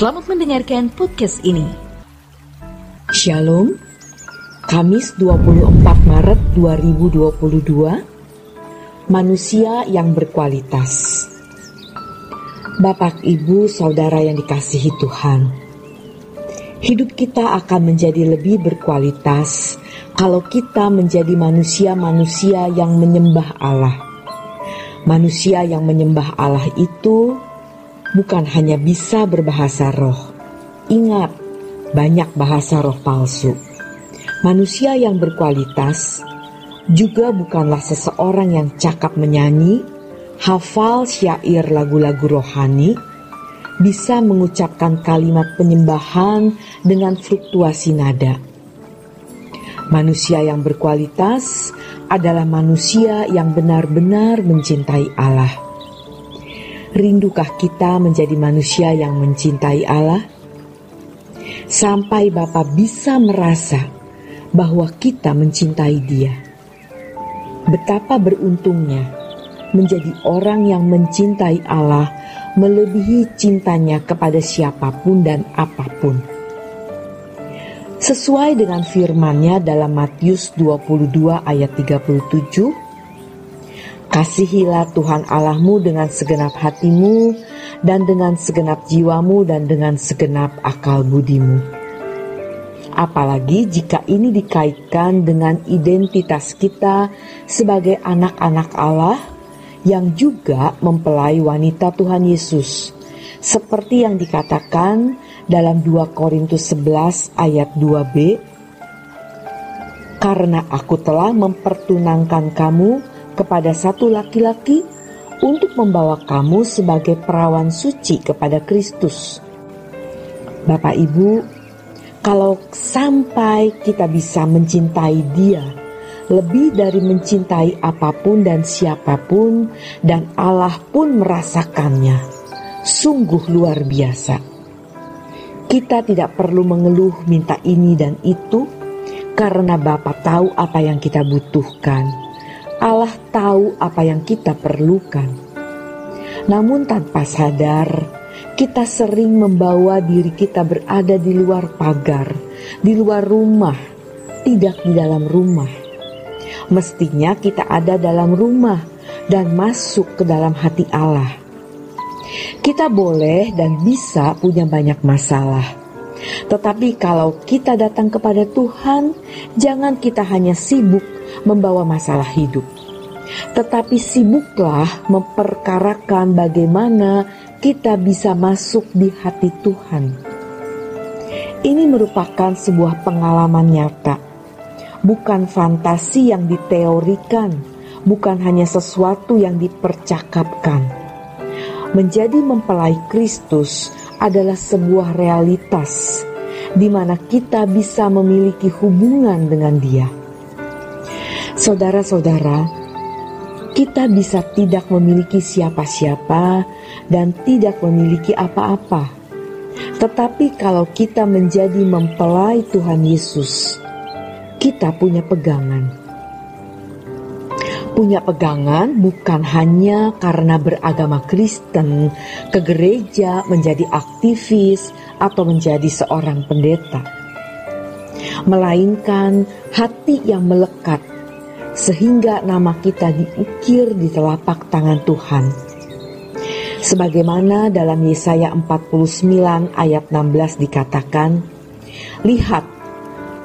Selamat mendengarkan podcast ini. Shalom, Kamis 24 Maret 2022, manusia yang berkualitas. Bapak, Ibu, Saudara yang dikasihi Tuhan, hidup kita akan menjadi lebih berkualitas kalau kita menjadi manusia-manusia yang menyembah Allah. Manusia yang menyembah Allah itu bukan hanya bisa berbahasa roh. Ingat, banyak bahasa roh palsu. Manusia yang berkualitas juga bukanlah seseorang yang cakap menyanyi, hafal syair lagu-lagu rohani, bisa mengucapkan kalimat penyembahan dengan fluktuasi nada. Manusia yang berkualitas adalah manusia yang benar-benar mencintai Allah. Rindukah kita menjadi manusia yang mencintai Allah? Sampai Bapa bisa merasa bahwa kita mencintai Dia. Betapa beruntungnya menjadi orang yang mencintai Allah melebihi cintanya kepada siapapun dan apapun. Sesuai dengan firman-Nya dalam Matius 22 ayat 37, kasihilah Tuhan Allahmu dengan segenap hatimu dan dengan segenap jiwamu dan dengan segenap akal budimu. Apalagi jika ini dikaitkan dengan identitas kita sebagai anak-anak Allah yang juga mempelai wanita Tuhan Yesus, seperti yang dikatakan dalam 2 Korintus 11 ayat 2b, karena aku telah mempertunangkan kamu kepada satu laki-laki untuk membawa kamu sebagai perawan suci kepada Kristus. Bapak Ibu, kalau sampai kita bisa mencintai Dia lebih dari mencintai apapun dan siapapun, dan Allah pun merasakannya, sungguh luar biasa. Kita tidak perlu mengeluh minta ini dan itu, karena Bapa tahu apa yang kita butuhkan. Allah tahu apa yang kita perlukan. Namun tanpa sadar, kita sering membawa diri kita berada di luar pagar, di luar rumah, tidak di dalam rumah. Mestinya kita ada dalam rumah dan masuk ke dalam hati Allah. Kita boleh dan bisa punya banyak masalah. Tetapi kalau kita datang kepada Tuhan, jangan kita hanya sibuk membawa masalah hidup, tetapi sibuklah memperkarakan bagaimana kita bisa masuk di hati Tuhan. Ini merupakan sebuah pengalaman nyata, bukan fantasi yang diteorikan, bukan hanya sesuatu yang dipercakapkan. Menjadi mempelai Kristus adalah sebuah realitas di mana kita bisa memiliki hubungan dengan Dia. Saudara-saudara, kita bisa tidak memiliki siapa-siapa dan tidak memiliki apa-apa. Tetapi kalau kita menjadi mempelai Tuhan Yesus, kita punya pegangan. Punya pegangan bukan hanya karena beragama Kristen, ke gereja, menjadi aktivis, atau menjadi seorang pendeta. Melainkan hati yang melekat, sehingga nama kita diukir di telapak tangan Tuhan. Sebagaimana dalam Yesaya 49 ayat 16 dikatakan, lihat,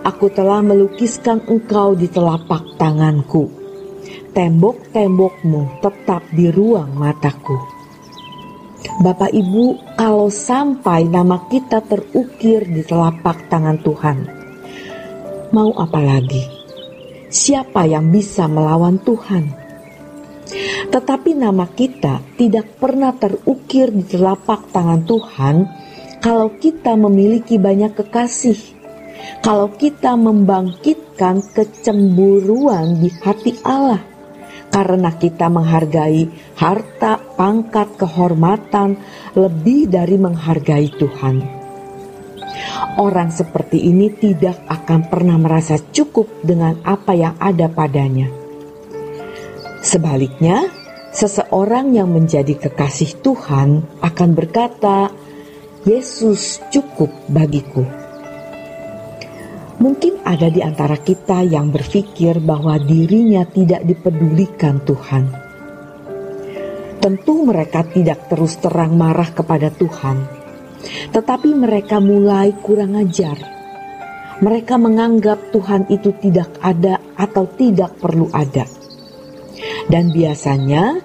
aku telah melukiskan engkau di telapak tanganku. Tembok-tembokmu tetap di ruang mataku. Bapak Ibu, kalau sampai nama kita terukir di telapak tangan Tuhan, mau apa lagi? Siapa yang bisa melawan Tuhan? Tetapi nama kita tidak pernah terukir di telapak tangan Tuhan kalau kita memiliki banyak kekasih, kalau kita membangkitkan kecemburuan di hati Allah, karena kita menghargai harta, pangkat, kehormatan lebih dari menghargai Tuhan. Orang seperti ini tidak akan pernah merasa cukup dengan apa yang ada padanya. Sebaliknya, seseorang yang menjadi kekasih Tuhan akan berkata, Yesus cukup bagiku. Mungkin ada di antara kita yang berpikir bahwa dirinya tidak dipedulikan Tuhan. Tentu mereka tidak terus terang marah kepada Tuhan, tetapi mereka mulai kurang ajar. Mereka menganggap Tuhan itu tidak ada atau tidak perlu ada. Dan biasanya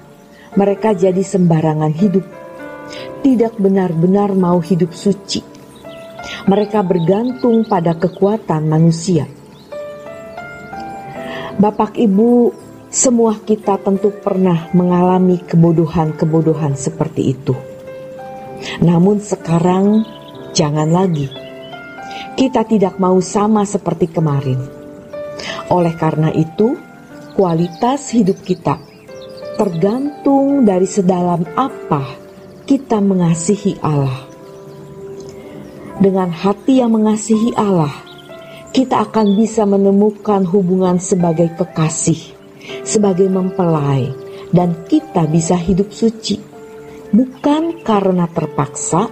mereka jadi sembarangan hidup, tidak benar-benar mau hidup suci. Mereka bergantung pada kekuatan manusia. Bapak Ibu, semua kita tentu pernah mengalami kebodohan-kebodohan seperti itu. Namun sekarang jangan lagi. Kita tidak mau sama seperti kemarin. Oleh karena itu, kualitas hidup kita tergantung dari sedalam apa kita mengasihi Allah. Dengan hati yang mengasihi Allah, kita akan bisa menemukan hubungan sebagai kekasih, sebagai mempelai, dan kita bisa hidup suci. Bukan karena terpaksa,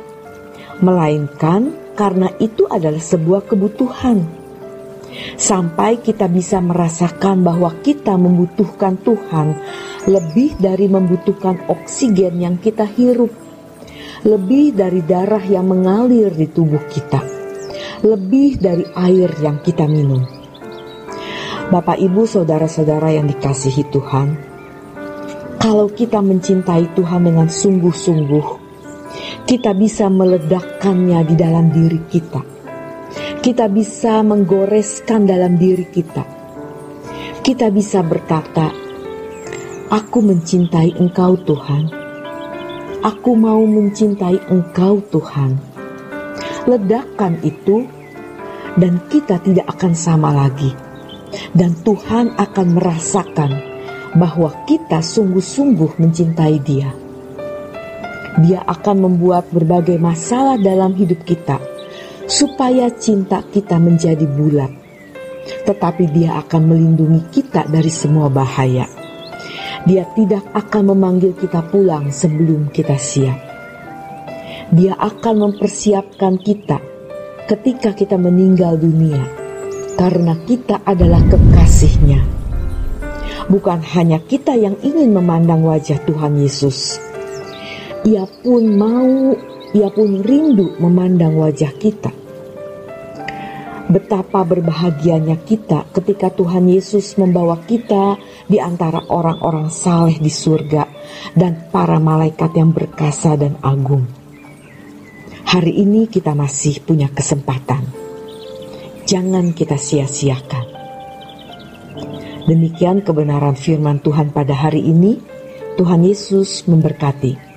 melainkan karena itu adalah sebuah kebutuhan. Sampai kita bisa merasakan bahwa kita membutuhkan Tuhan lebih dari membutuhkan oksigen yang kita hirup, lebih dari darah yang mengalir di tubuh kita, lebih dari air yang kita minum. Bapak, Ibu, saudara-saudara yang dikasihi Tuhan, kalau kita mencintai Tuhan dengan sungguh-sungguh, kita bisa meledakkannya di dalam diri kita. Kita bisa menggoreskan dalam diri kita. Kita bisa berkata, "Aku mencintai Engkau Tuhan. Aku mau mencintai Engkau Tuhan." Ledakan itu, dan kita tidak akan sama lagi. Dan Tuhan akan merasakan bahwa kita sungguh-sungguh mencintai Dia. Dia akan membuat berbagai masalah dalam hidup kita, supaya cinta kita menjadi bulat. Tetapi Dia akan melindungi kita dari semua bahaya. Dia tidak akan memanggil kita pulang sebelum kita siap. Dia akan mempersiapkan kita ketika kita meninggal dunia, karena kita adalah kekasih-Nya. Bukan hanya kita yang ingin memandang wajah Tuhan Yesus. Ia pun rindu memandang wajah kita. Betapa berbahagianya kita ketika Tuhan Yesus membawa kita di antara orang-orang saleh di surga dan para malaikat yang berkasa dan agung. Hari ini kita masih punya kesempatan. Jangan kita sia-siakan. Demikian kebenaran firman Tuhan pada hari ini. Tuhan Yesus memberkati.